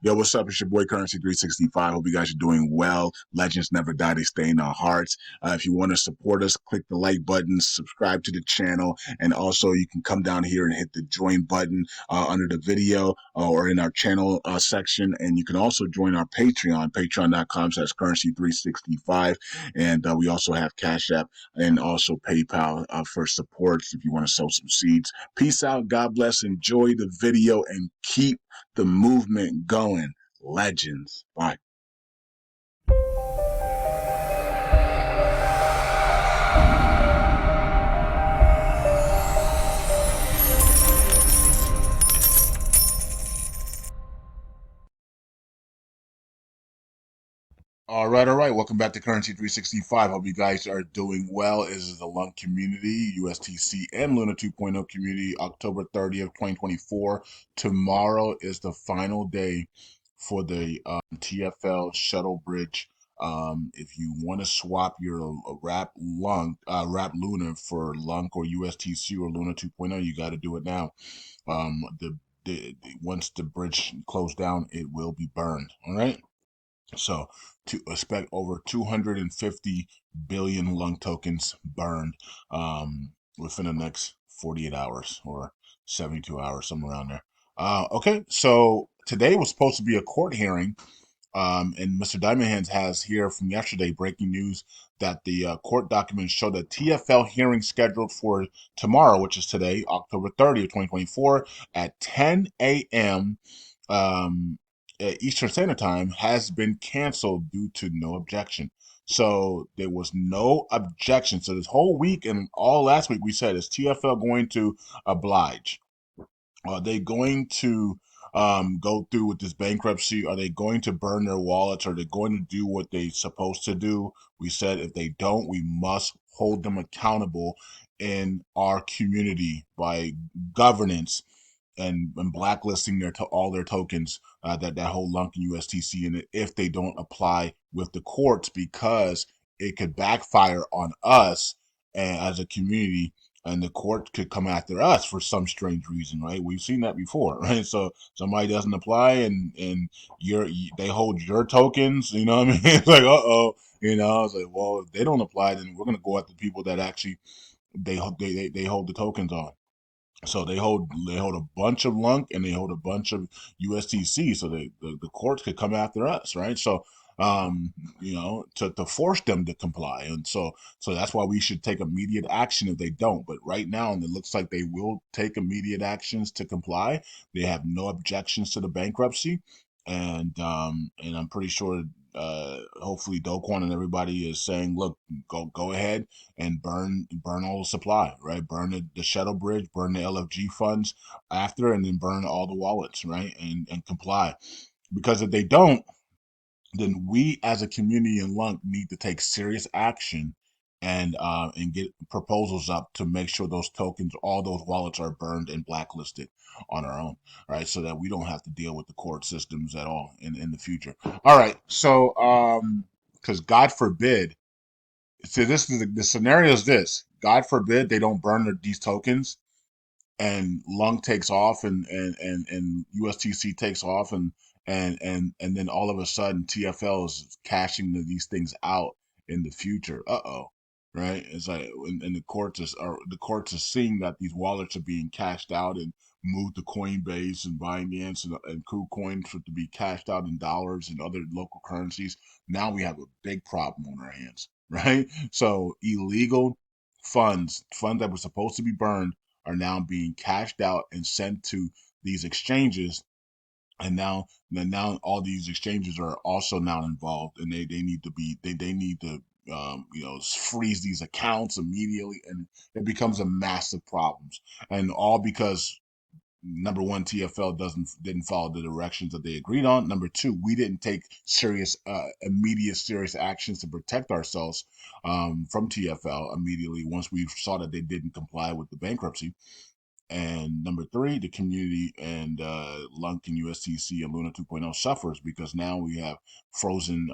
Yo, what's up? It's your boy Currency 365. Hope you guys are doing well. Legends never die, they stay in our hearts. If you want to support us, click the like button, subscribe to the channel, and also you can come down here and hit the join button under the video or in our channel section. And you can also join our Patreon, patreon.com/currency365. And we also have Cash App and also PayPal for supports if you want to sow some seeds. Peace out. God bless. Enjoy the video and keep the movement going. Legends. Bye. All right, all right. Welcome back to Currency 365. Hope you guys are doing well. This is the LUNC community, USTC and Luna 2.0 community, October 30th, 2024. Tomorrow is the final day for the TFL shuttle bridge. If you want to swap your wrap Luna for LUNC or USTC or Luna 2.0, you got to do it now. Once the bridge closed down, it will be burned. All right. So to expect over 250 billion lung tokens burned within the next 48 hours or 72 hours, somewhere around there. Okay, so today was supposed to be a court hearing, and Mr. Diamond Hands has here from yesterday breaking news that the court documents show that TFL hearing scheduled for tomorrow, which is today, October 30th, 2024, at 10 a.m. Eastern Standard Time has been canceled due to no objection. So there was no objection. So this whole week and all last week we said, is TFL going to oblige? Are they going to go through with this bankruptcy? Are they going to burn their wallets? Are they going to do what they're supposed to do? We said if they don't, we must hold them accountable in our community by governance and blacklisting all their tokens, that whole LUNC and USTC, and if they don't apply with the courts, because it could backfire on us as a community, and the court could come after us for some strange reason, right? We've seen that before, right? So somebody doesn't apply, and they hold your tokens, you know what I mean? It's like, it's like, well, if they don't apply, then we're gonna go at the people that actually they hold the tokens on. So they hold a bunch of LUNC and they hold a bunch of USTC. So the courts could come after us, right? So to force them to comply. And so that's why we should take immediate action if they don't. But right now, and it looks like they will take immediate actions to comply. They have no objections to the bankruptcy, and I'm pretty sure hopefully Doquan and everybody is saying, look, go ahead and burn all the supply, right? Burn the shuttle bridge, burn the LFG funds after, and then burn all the wallets, right? And comply. Because if they don't, then we as a community in LUNC need to take serious action and get proposals up to make sure those tokens, all those wallets are burned and blacklisted on our own, right? So that we don't have to deal with the court systems at all in the future. All right, so because God forbid, so this is the scenario is this: God forbid they don't burn these tokens, and LUNC takes off, and USTC takes off, and then all of a sudden TFL is cashing these things out in the future. Right? It's like, and the courts are seeing that these wallets are being cashed out and moved to Coinbase and Binance and KuCoin to be cashed out in dollars and other local currencies. Now we have a big problem on our hands, right? So illegal funds that were supposed to be burned are now being cashed out and sent to these exchanges, and now all these exchanges are also now involved, and they need to be they need to freeze these accounts immediately, and it becomes a massive problems, and all because number one, TFL didn't follow the directions that they agreed on. Number two, we didn't take immediate serious actions to protect ourselves from TFL immediately once we saw that they didn't comply with the bankruptcy. And number three, the community and LUNC and USTC and Luna 2.0 suffers because now we have frozen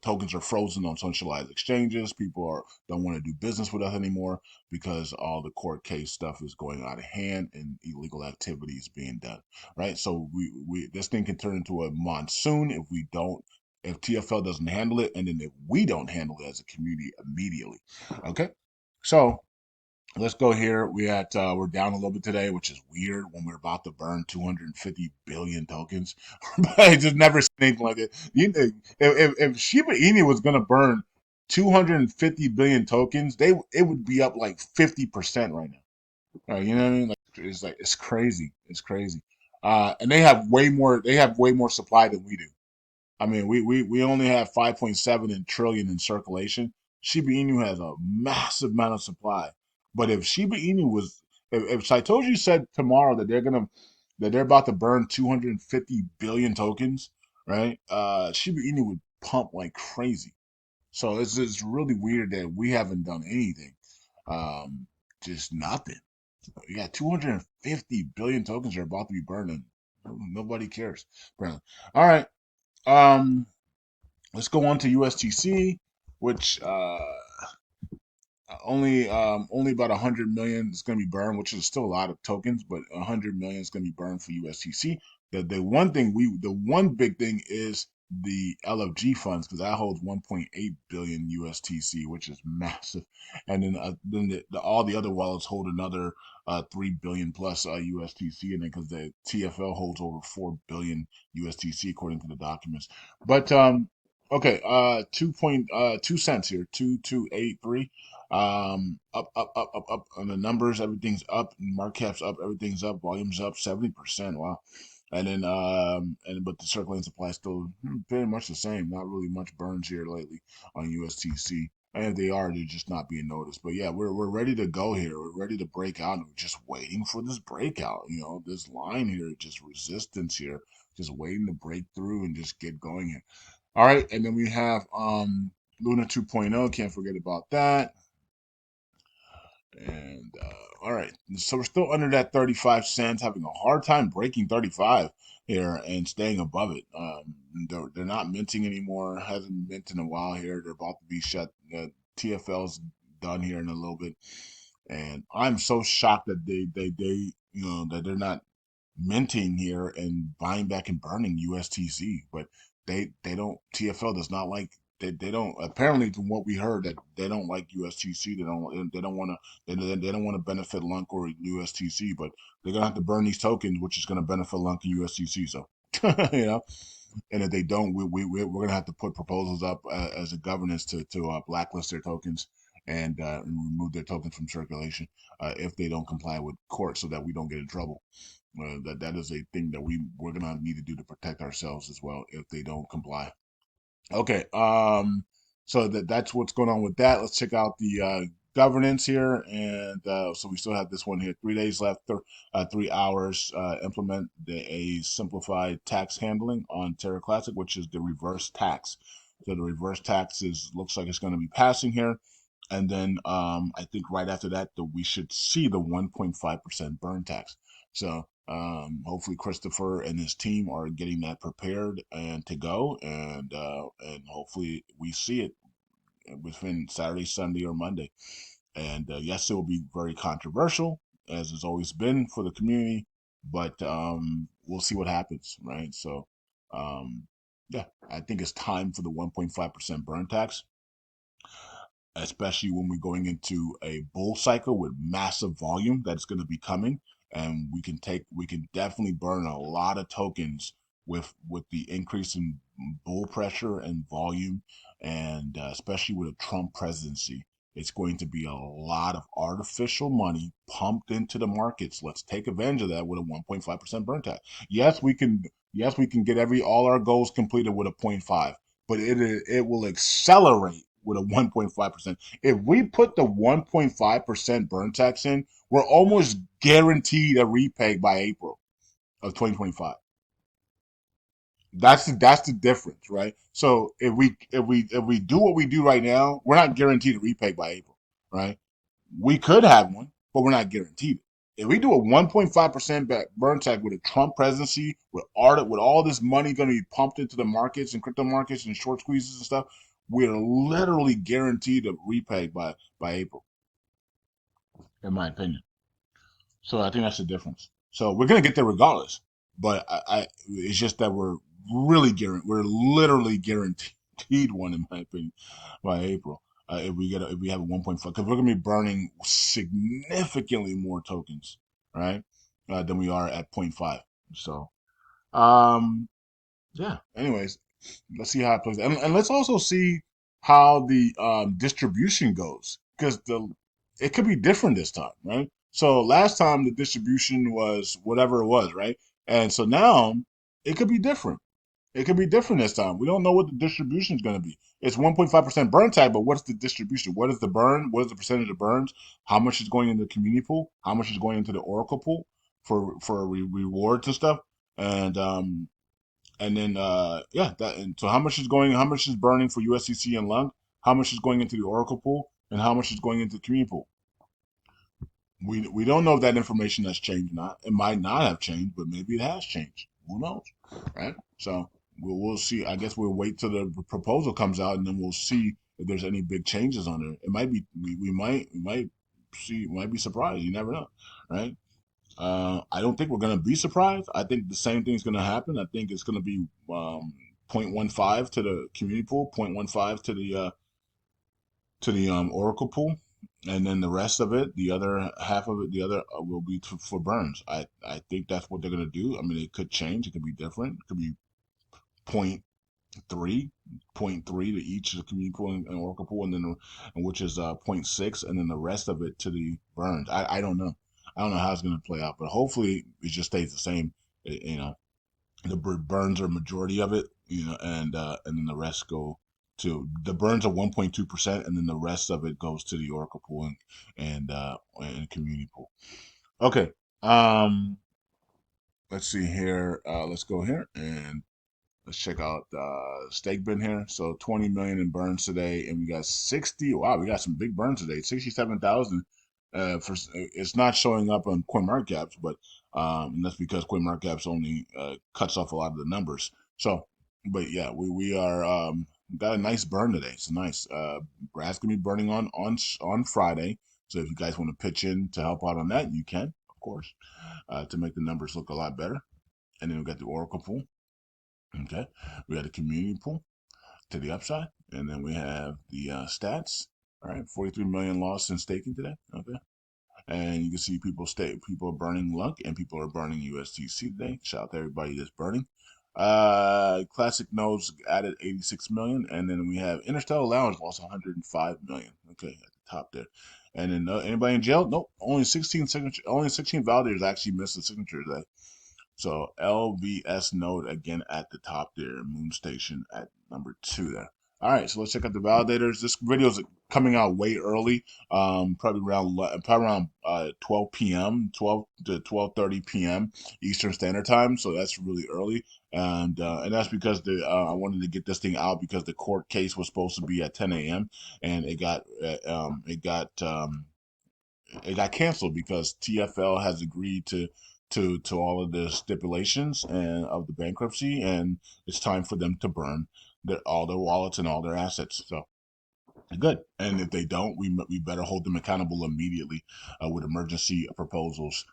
tokens are frozen on centralized exchanges. People don't want to do business with us anymore because all the court case stuff is going out of hand and illegal activity is being done. Right. So we this thing can turn into a monsoon if TFL doesn't handle it, and then if we don't handle it as a community immediately. Okay. So let's go here. We're down a little bit today, which is weird when we're about to burn 250 billion tokens. But I just never seen anything like it. If Shiba Inu was gonna burn 250 billion tokens, it would be up like 50% right now. You know what I mean? Like it's crazy. It's crazy. And they have way more. They have way more supply than we do. I mean, we only have 5.7 trillion in circulation. Shiba Inu has a massive amount of supply. But if Shiba Inu if Satoshi said tomorrow that they're about to burn 250 billion tokens, right? Shiba Inu would pump like crazy. So it's really weird that we haven't done anything. Um, just nothing. You got 250 billion tokens are about to be burning. Nobody cares. Apparently. All right. Um, let's go on to USTC, which only about 100 million is going to be burned, which is still a lot of tokens, but 100 million is going to be burned for USTC. The one big thing is the LFG funds because that holds 1.8 billion USTC, which is massive, and then all the other wallets hold another 3 billion plus USTC, and then because the TFL holds over 4 billion USTC according to the documents. But okay, 2.2 cents here, 2283. Up on the numbers, everything's up, market cap's up, everything's up, volume's up 70%. Wow. And then but the circulating supply is still pretty much the same. Not really much burns here lately on USTC. And if they are, they're just not being noticed. But yeah, we're ready to go here. We're ready to break out. And we're just waiting for this breakout. This line here, just resistance here, just waiting to break through and just get going here. All right, and then we have Luna 2.0. Can't forget about that. And all right, so we're still under that 35 cents, having a hard time breaking 35 here and staying above it. They're not minting anymore. Hasn't been mint in a while here. They're about to be shut. TFL's done here in a little bit, and I'm so shocked that that they're not minting here and buying back and burning USTC, but they don't. TFL does not like. They don't apparently from what we heard that they don't like USTC. They don't want to they don't want to benefit LUNC or USTC, but they're gonna have to burn these tokens, which is gonna benefit LUNC and USTC. So you know, and if they don't, we're gonna have to put proposals up as a governance to blacklist their tokens and remove their tokens from circulation if they don't comply with court, so that we don't get in trouble. That is a thing that we're gonna need to do to protect ourselves as well if they don't comply. Okay, so that's what's going on with that. Let's check out the governance here, and so we still have this one here. 3 days left, 3 hours. Implement a simplified tax handling on Terra Classic, which is the reverse tax. So the reverse tax looks like it's going to be passing here, and then I think right after that, we should see the 1.5% burn tax. So hopefully Christopher and his team are getting that prepared and to go, and hopefully we see it within Saturday, Sunday, or Monday. And yes, it will be very controversial, as it's always been for the community, but we'll see what happens, right? So, yeah, I think it's time for the 1.5% burn tax, especially when we're going into a bull cycle with massive volume that's going to be coming, and we can definitely burn a lot of tokens with the increase in bull pressure and volume, and especially with a Trump presidency, it's going to be a lot of artificial money pumped into the markets. Let's take advantage of that with a 1.5% burn tax. Yes, we can get all our goals completed with a point 0.5, but it will accelerate with a 1.5%. If we put the 1.5% burn tax in, we're almost guaranteed a repay by April of 2025. That's the difference, right? So if we do what we do right now, we're not guaranteed a repay by April, right? We could have one, but we're not guaranteed it. if we do a 1.5% burn tag with a Trump presidency, with all this money going to be pumped into the markets and crypto markets and short squeezes and stuff, we're literally guaranteed to repay by April, in my opinion. So I think that's the difference. So we're gonna get there regardless. But it's just that we're literally guaranteed one, in my opinion, by April. If we have a 1.5, because we're gonna be burning significantly more tokens, right, than we are at point 0.5. So, um, yeah. Anyways, let's see how it plays, and let's also see how the distribution goes, because the it could be different this time, right? So last time the distribution was whatever it was, right? And so now it could be different. It could be different this time. We don't know what the distribution is going to be. It's 1.5% burn tag, but what's the distribution? What is the burn? What is the percentage of burns? How much is going into the community pool? How much is going into the Oracle pool for rewards and stuff? And and then yeah, that, and so how much is burning for USDC and LUNC, how much is going into the Oracle pool, and how much is going into the community pool. We don't know if that information has changed or not. It might not have changed, but maybe it has changed. Who knows, right? So we'll see. I guess we'll wait till the proposal comes out, and then we'll see if there's any big changes on it. It might be we might be surprised. You never know, right? I don't think we're going to be surprised. I think the same thing's going to happen. I think it's going to be 0.15 to the community pool, 0.15 to the Oracle pool, and then the rest of it, the other half of it, the other will be for burns. I think that's what they're going to do. I mean, it could change. It could be different. It could be point three, point three to each of the community pool and Oracle pool, and then which is 0.6, and then the rest of it to the burns. I don't know. I don't know how it's going to play out, but hopefully it just stays the same. You know, the burns are majority of it, you know, and then the rest go to the burns are 1.2%, and then the rest of it goes to the Oracle pool and community pool. Okay, um, let's see here. Let's go here and let's check out stake bin here. So 20 million in burns today, and we got 60. Wow, we got some big burns today. 67,000. For it's not showing up on CoinMarketCap, but and that's because CoinMarketCap only cuts off a lot of the numbers. So, but yeah, we are got a nice burn today. It's nice. Brad's gonna be burning on Friday. So if you guys want to pitch in to help out on that, you can, of course, to make the numbers look a lot better. And then we got the Oracle pool. Okay, we got the community pool to the upside, and then we have the stats. All right, 43 million lost in staking today. Okay, and you can see people are burning LUNC and people are burning USTC today. Shout out to everybody that's burning. Classic nodes added 86 million, and then we have Interstellar Lounge lost 105 million. Okay, at the top there. And then anybody in jail? Nope. Only 16 signature. Only 16 validators actually missed the signature today. So LVS node again at the top there, Moon Station at number 2 there. All right, so let's check out the validators. This video is coming out way early, probably around 12 p.m., 12 to 12:30 p.m. Eastern Standard Time. So that's really early, and that's because I wanted to get this thing out because the court case was supposed to be at 10 a.m. and it got canceled because TFL has agreed to all of the stipulations and of the bankruptcy, and it's time for them to burn all their wallets and all their assets. So good. And if they don't, we better hold them accountable immediately with emergency proposals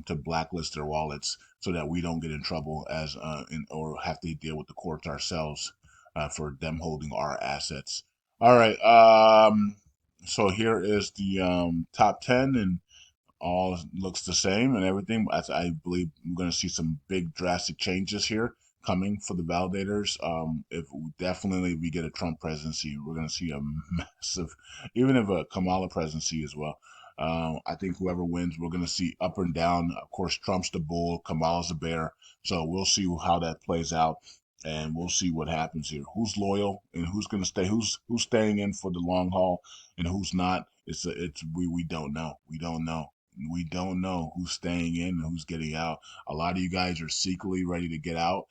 to blacklist their wallets so that we don't get in trouble or have to deal with the courts ourselves for them holding our assets. All right. So here is the top 10, and all looks the same and everything. I believe we're going to see some big drastic changes here coming for the validators. If definitely we get a Trump presidency, we're going to see a massive, even if a Kamala presidency as well. I think whoever wins, we're going to see up and down. Of course, Trump's the bull, Kamala's the bear. So we'll see how that plays out, and we'll see what happens here. Who's loyal and who's going to stay? Who's staying in for the long haul and who's not? We don't know. We don't know. We don't know who's staying in and who's getting out. A lot of you guys are secretly ready to get out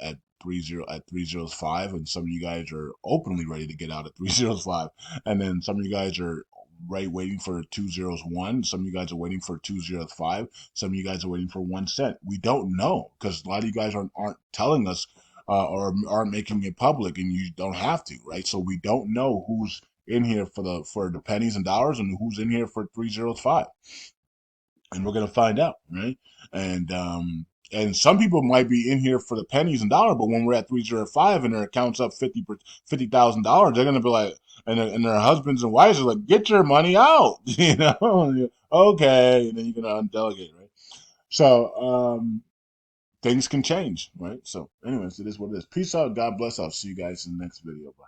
at 305, and some of you guys are openly ready to get out at 305, and then some of you guys are right waiting for 2 zeros 1. Some of you guys are waiting for 2 zeros 5. Some of you guys are waiting for 1 cent. We don't know because a lot of you guys aren't telling us or aren't making it public, and you don't have to, right? So we don't know who's in here for the pennies and dollars and who's in here for 3 zeros 5, and we're gonna find out, right? And and some people might be in here for the pennies and dollars, but when we're at 305 and their account's up $50,000, they're gonna be like, and their husbands and wives are like, get your money out, you know? Okay, and then you're gonna undelegate, right? So things can change, right? So, anyways, it is what it is. Peace out, God bless. I'll see you guys in the next video. Bye.